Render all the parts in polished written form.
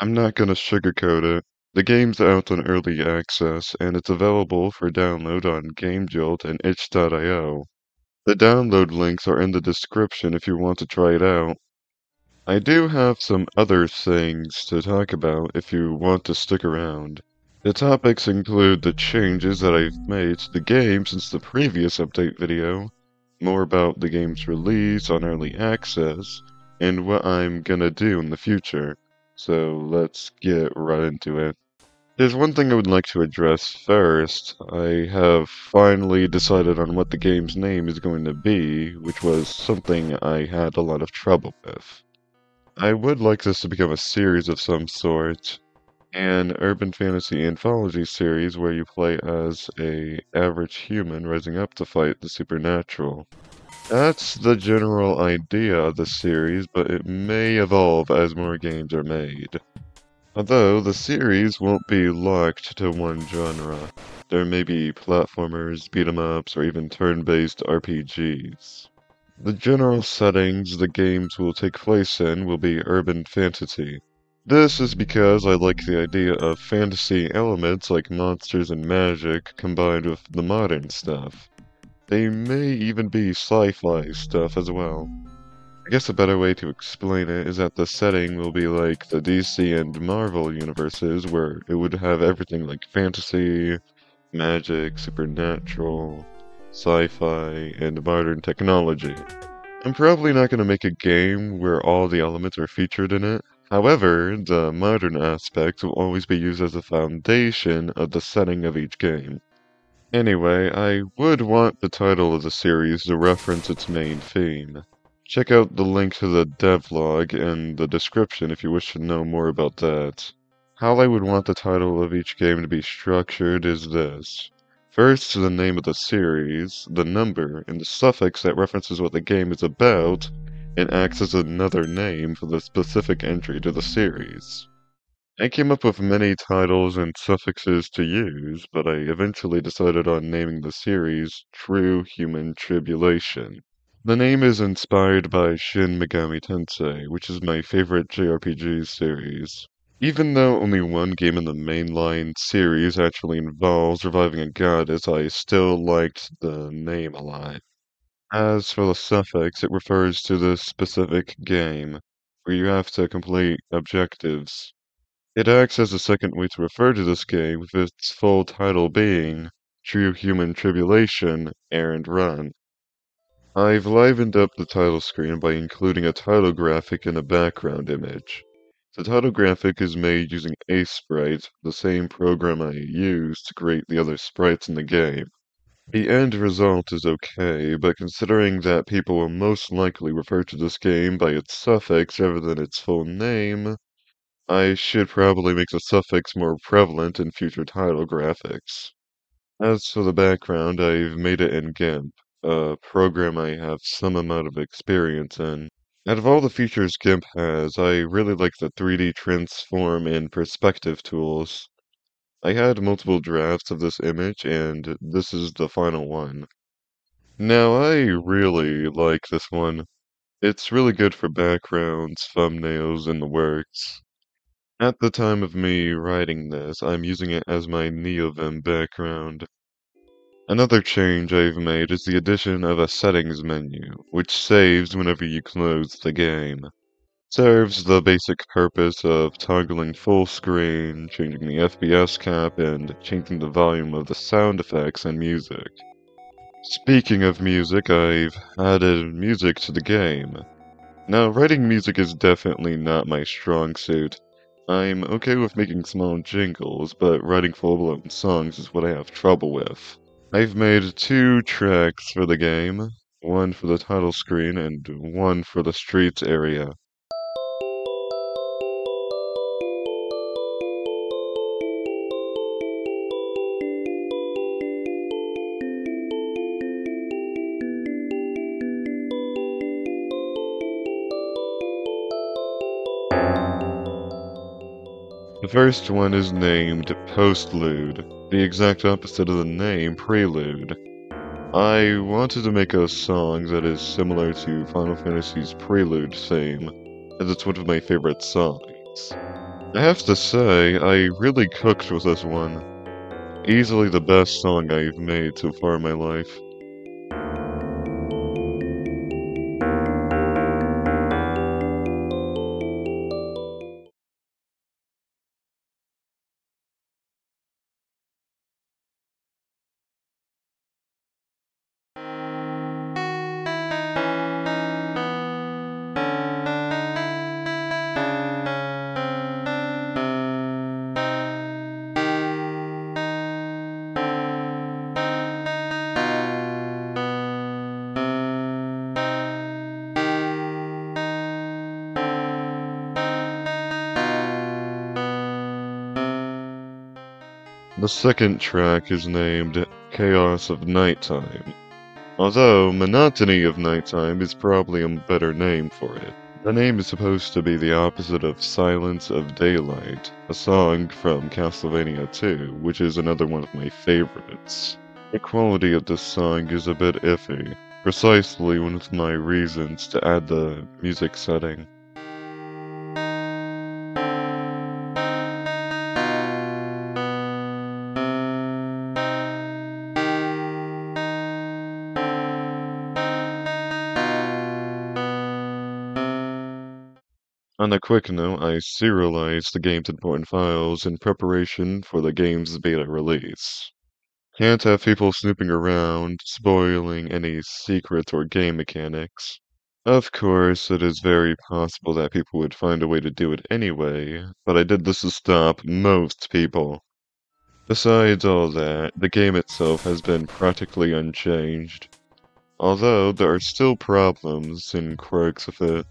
I'm not gonna sugarcoat it. The game's out on early access, and it's available for download on GameJolt and itch.io. The download links are in the description if you want to try it out. I do have some other things to talk about if you want to stick around. The topics include the changes that I've made to the game since the previous update video, more about the game's release on early access, and what I'm gonna do in the future. So let's get right into it. There's one thing I would like to address first. I have finally decided on what the game's name is going to be, which was something I had a lot of trouble with. I would like this to become a series of some sort, an urban fantasy anthology series where you play as a average human rising up to fight the supernatural. That's the general idea of the series, but it may evolve as more games are made. Although, the series won't be locked to one genre. There may be platformers, beat-em-ups, or even turn-based RPGs. The general settings the games will take place in will be urban fantasy. This is because I like the idea of fantasy elements like monsters and magic combined with the modern stuff. They may even be sci-fi stuff as well. I guess a better way to explain it is that the setting will be like the DC and Marvel universes, where it would have everything like fantasy, magic, supernatural, sci-fi, and modern technology. I'm probably not going to make a game where all the elements are featured in it. However, the modern aspects will always be used as the foundation of the setting of each game. Anyway, I would want the title of the series to reference its main theme. Check out the link to the devlog in the description if you wish to know more about that. How I would want the title of each game to be structured is this. First, the name of the series, the number, and the suffix that references what the game is about, and acts as another name for the specific entry to the series. I came up with many titles and suffixes to use, but I eventually decided on naming the series True Human Tribulation. The name is inspired by Shin Megami Tensei, which is my favorite JRPG series. Even though only one game in the mainline series actually involves reviving a goddess, I still liked the name a lot. As for the suffix, it refers to this specific game, where you have to complete objectives. It acts as a second way to refer to this game, with its full title being True Human Tribulation, Errand Run. I've livened up the title screen by including a title graphic and a background image. The title graphic is made using Sprite, the same program I use to create the other sprites in the game. The end result is okay, but considering that people will most likely refer to this game by its suffix rather than its full name, I should probably make the suffix more prevalent in future title graphics. As for the background, I've made it in GIMP, a program I have some amount of experience in. Out of all the features GIMP has, I really like the 3D transform and perspective tools. I had multiple drafts of this image, and this is the final one. Now, I really like this one. It's really good for backgrounds, thumbnails, and the works. At the time of me writing this, I'm using it as my NeoVim background. Another change I've made is the addition of a settings menu, which saves whenever you close the game. Serves the basic purpose of toggling full screen, changing the FPS cap, and changing the volume of the sound effects and music. Speaking of music, I've added music to the game. Now, writing music is definitely not my strong suit. I'm okay with making small jingles, but writing full-blown songs is what I have trouble with. I've made 2 tracks for the game, one for the title screen and one for the streets area. The first one is named Postlude, the exact opposite of the name Prelude. I wanted to make a song that is similar to Final Fantasy's Prelude theme, as it's one of my favorite songs. I have to say, I really cooked with this one. Easily the best song I've made so far in my life. The second track is named Chaos of Nighttime. Although Monotony of Nighttime is probably a better name for it. The name is supposed to be the opposite of Silence of Daylight, a song from Castlevania 2, which is another one of my favorites. The quality of this song is a bit iffy, precisely one of my reasons to add the music setting. On a quick note, I serialized the game's important files in preparation for the game's beta release. Can't have people snooping around, spoiling any secrets or game mechanics. Of course, it is very possible that people would find a way to do it anyway, but I did this to stop most people. Besides all that, the game itself has been practically unchanged, although there are still problems and quirks with it.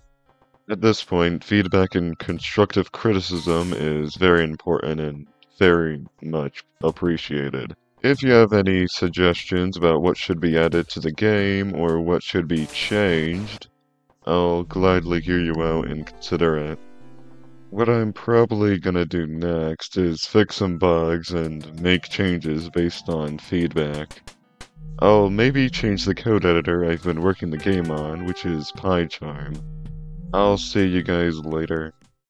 At this point, feedback and constructive criticism is very important and very much appreciated. If you have any suggestions about what should be added to the game or what should be changed, I'll gladly hear you out and consider it. What I'm probably gonna do next is fix some bugs and make changes based on feedback. I'll maybe change the code editor I've been working the game on, which is PyCharm. I'll see you guys later.